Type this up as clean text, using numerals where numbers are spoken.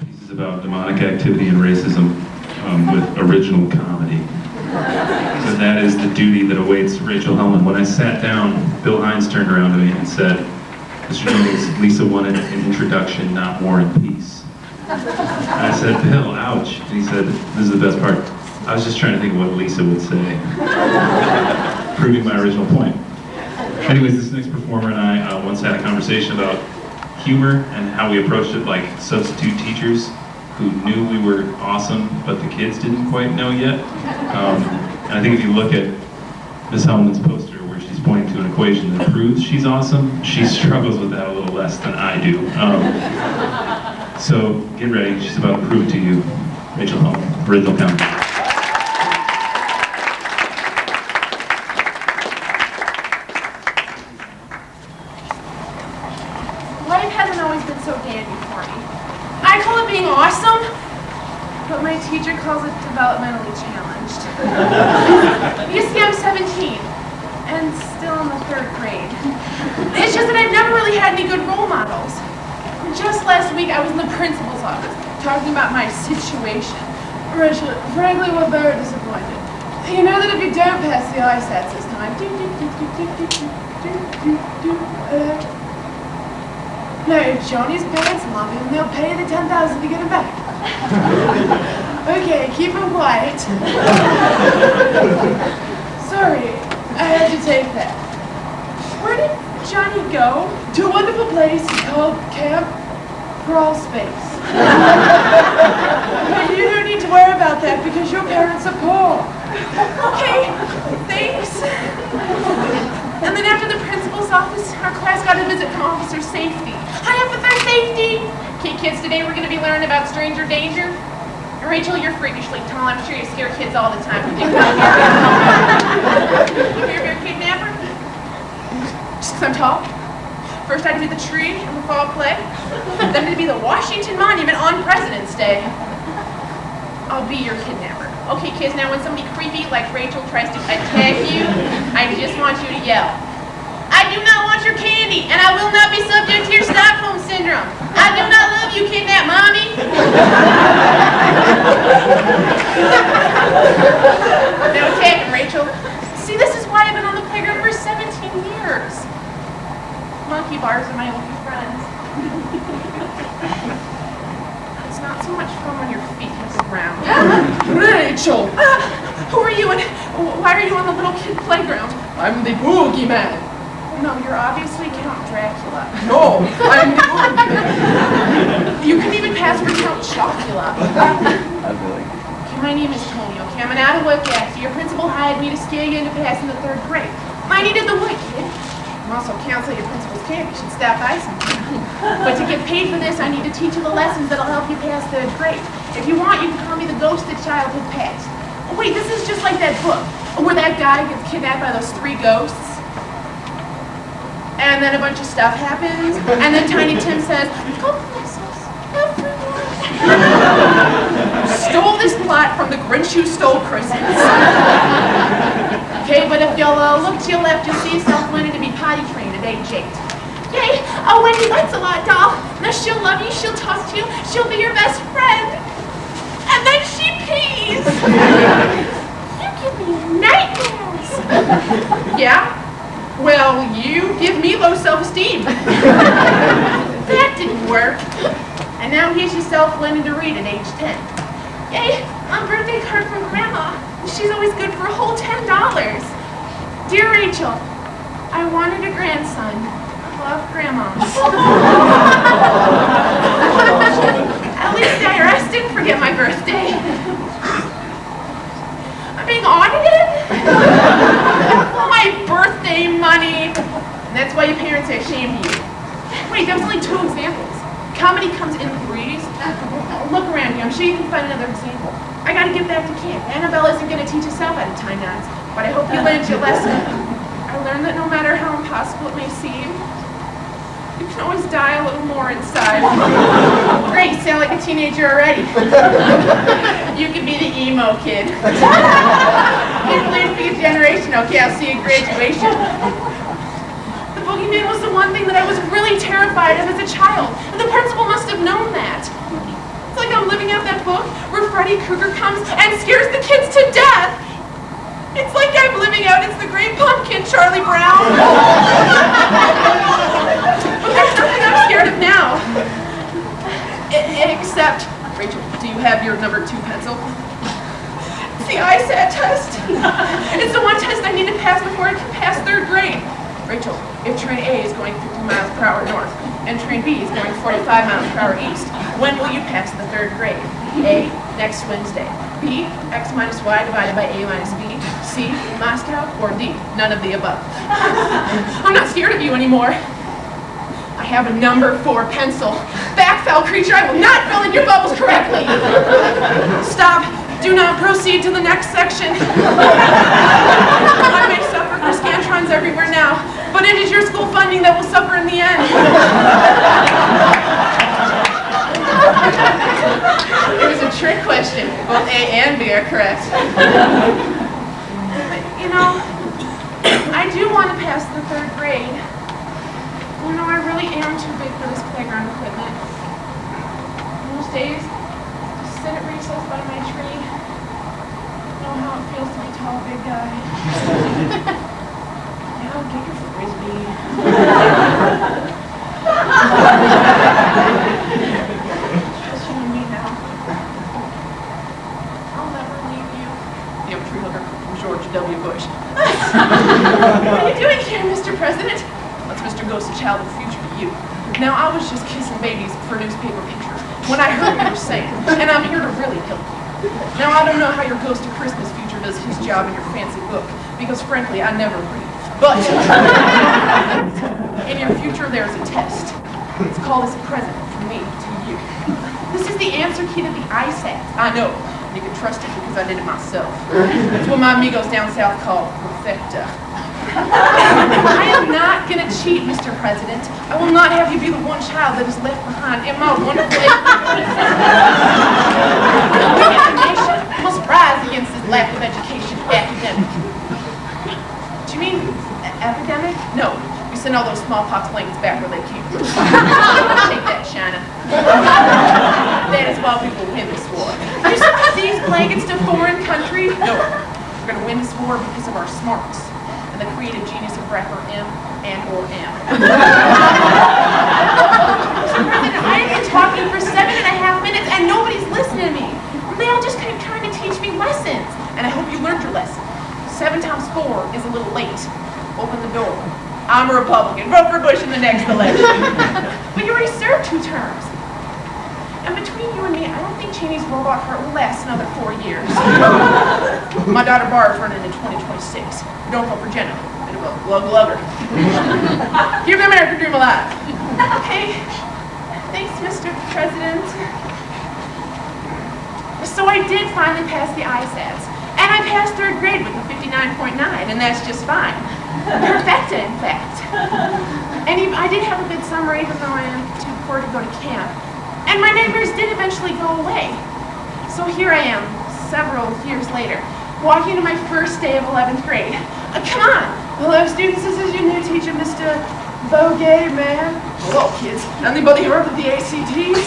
pieces about demonic activity and racism with original comedy. So that is the duty that awaits Rachel Hellman. When I sat down, Bill Hines turned around to me and said, "Mr. Jones, Lisa wanted an introduction, not War and Peace." I said, "Bill, ouch." And he said, "This is the best part. I was just trying to think of what Lisa would say." Proving my original point. Anyways, this next performer and I once had a conversation about humor and how we approached it like substitute teachers who knew we were awesome, but the kids didn't quite know yet. And I think if you look at Ms. Hellman's poster where she's pointing to an equation that proves she's awesome, she struggles with that a little less than I do. So get ready, she's about to prove it to you. Rachel Hellman, original comedy. Life hasn't always been so dandy for me. I call it being awesome, but my teacher calls it developmentally challenged. You see, I'm 17 and still in the 3rd grade. It's just that I've never really had any good role models. Just last week, I was in the principal's office talking about my situation. Rachel, frankly, we're very disappointed. You know that if you don't pass the ISATs this time, no, Johnny's parents love him. They'll pay the $10,000 to get him back. Okay, keep him quiet. Sorry, I had to take that. Where did Johnny go? To a wonderful place called Camp Crawl Space. But you don't need to worry about that because your parents are poor. Okay, thanks. And then after the principal's office, our class got a visit from Officer Safety. Hi, Officer Safety! Okay, kids, today we're going to be learning about stranger danger. Rachel, you're freakishly tall. I'm sure you scare kids all the time. You hear of your kidnapper? Just because I'm tall? First I'd be the tree in the fall play. Then it'd be the Washington Monument on President's Day. I'll be your kidnapper. Okay, kids, now when somebody creepy like Rachel tries to attack you, I just want you to yell, "I do not want your candy, and I will not be subject to your Stockholm Syndrome. I do not love you, kidnap mommy." No attacking, Rachel. See, this is why I've been on the playground for 17 years. Monkey bars are my only friends. It's not so much fun when your feet hit the ground. Rachel! Who are you and why are you on the little kid playground? I'm the boogeyman. No, you're obviously Count Dracula. No, I'm the boogeyman. You can even pass for Count Chocula. Okay, my name is Tony, okay? I'm an out-of-work actor. Your principal hired me to scare you into passing the 3rd grade. I needed the wood, kid. I'm also counsel your principal's camp. You should stop by sometime. But to get paid for this, I need to teach you the lessons that'll help you pass 3rd grade. If you want, you can call me the ghosted childhood past. Oh, wait, this is just like that book where that guy gets kidnapped by those 3 ghosts. And then a bunch of stuff happens. And then Tiny Tim says, "God bless us, everyone." Stole this plot from the Grinch Who Stole Christmas. Okay, but if you'll look to your left, you'll see yourself wanting to be potty trained at age 8. Yay! Oh, Wendy Lancelot doll. Now she'll love you, she'll talk to you, she'll be your best friend. And then she pees. You give me nightmares. Yeah? Well, you give me low self-esteem. That didn't work. And now here's yourself learning to read at age 10. Yay! A birthday card from Grandma. She's always good for a whole $10. Dear Rachel, I wanted a grandson. Love, Grandma. At least the IRS didn't forget my birthday. I'm being audited? My birthday money. And that's why your parents are ashamed of you. Wait, that was only 2 examples. Comedy comes in 3s. Look around you. I'm sure you can find another example. I gotta get back to camp. Annabelle isn't gonna teach herself how to tie knots, but I hope you learned your lesson. I learned that no matter how impossible it may seem, you can always die a little more inside. Great, you sound like a teenager already. You can be the emo kid. You're playing for your generation. Okay, I'll see you at graduation. The boogeyman was the one thing that I was really terrified of as a child, and the principal must have known that. book where Freddy Krueger comes and scares the kids to death. It's like I'm living out It's the Great Pumpkin, Charlie Brown. But there's nothing I'm scared of now. Except, Rachel, do you have your number 2 pencil? It's the ISAT test. It's the one test I need to pass before I can pass 3rd grade. Rachel, if train A is going 50 miles per hour north and train B is going 45 miles per hour east, when will you pass the 3rd grade? A, next Wednesday. B, x minus y divided by a minus b. C, Moscow. Or D, none of the above. I'm not scared of you anymore. I have a number 4 pencil. Back, foul creature, I will not fill in your bubbles correctly. Stop. Do not proceed to the next section. I may suffer for scantrons everywhere now, but it is your school funding that will suffer in the end. It was a trick question. Both A and B are correct. But, you know, I do want to pass the 3rd grade. You know, I really am too big for this playground equipment. Most days, just sit at recess by my tree. Know how it feels to be tall, big guy. Now get your frisbee. Just you and me now. I'll never leave you. You have a tree hugger from George W. Bush. What are you doing here, Mr. President? That's Mr. Ghost, a child of the future to you. Now, I was just kissing babies for newspaper pictures when I heard what you were saying, and I'm here to really help you. Now, I don't know how your Ghost of Christmas future does his job in your fancy book, because frankly, I never read. But in your future, there's a test. It's called as a present from me to you. This is the answer key to the ISAT. I know. You can trust it because I did it myself. It's what my amigos down south call perfecta. I am not going to cheat, Mr. President. I will not have you be the one child that is left behind in my wonderful nation must rise against this lack of education epidemic. Do you mean epidemic? No. We send all those smallpox blankets back where they came from. Take that, China. That is why we will win this war. You send these blankets to foreign countries? No. We're going to win this war because of our smarts and the creative genius of rapper M and or M. Mr. President, I have been talking for 7.5 minutes and nobody's listening to me. They all just keep trying to teach me lessons. And I hope you learned your lesson. 7 times 4 is a little late. Open the door. I'm a Republican. Vote for Bush in the next election. But you already served 2 terms. And between you and me, I don't think Cheney's robot heart will last another 4 years. My daughter Barb's running in 2026. Don't vote for Jenna. Bit of a glug-lugger. Keep the American dream alive. Okay. Thanks, Mr. President. So I did finally pass the ISATs. And I passed 3rd grade with a 59.9, and that's just fine. Perfecta, in fact. And I did have a good summer, even though I am too poor to go to camp. And my nightmares did eventually go away. So here I am, several years later, walking to my first day of 11th grade. Come on! Hello, students, this is your new teacher, Mr. Bogey, man. Hello, kids. Anybody heard of the ACTs?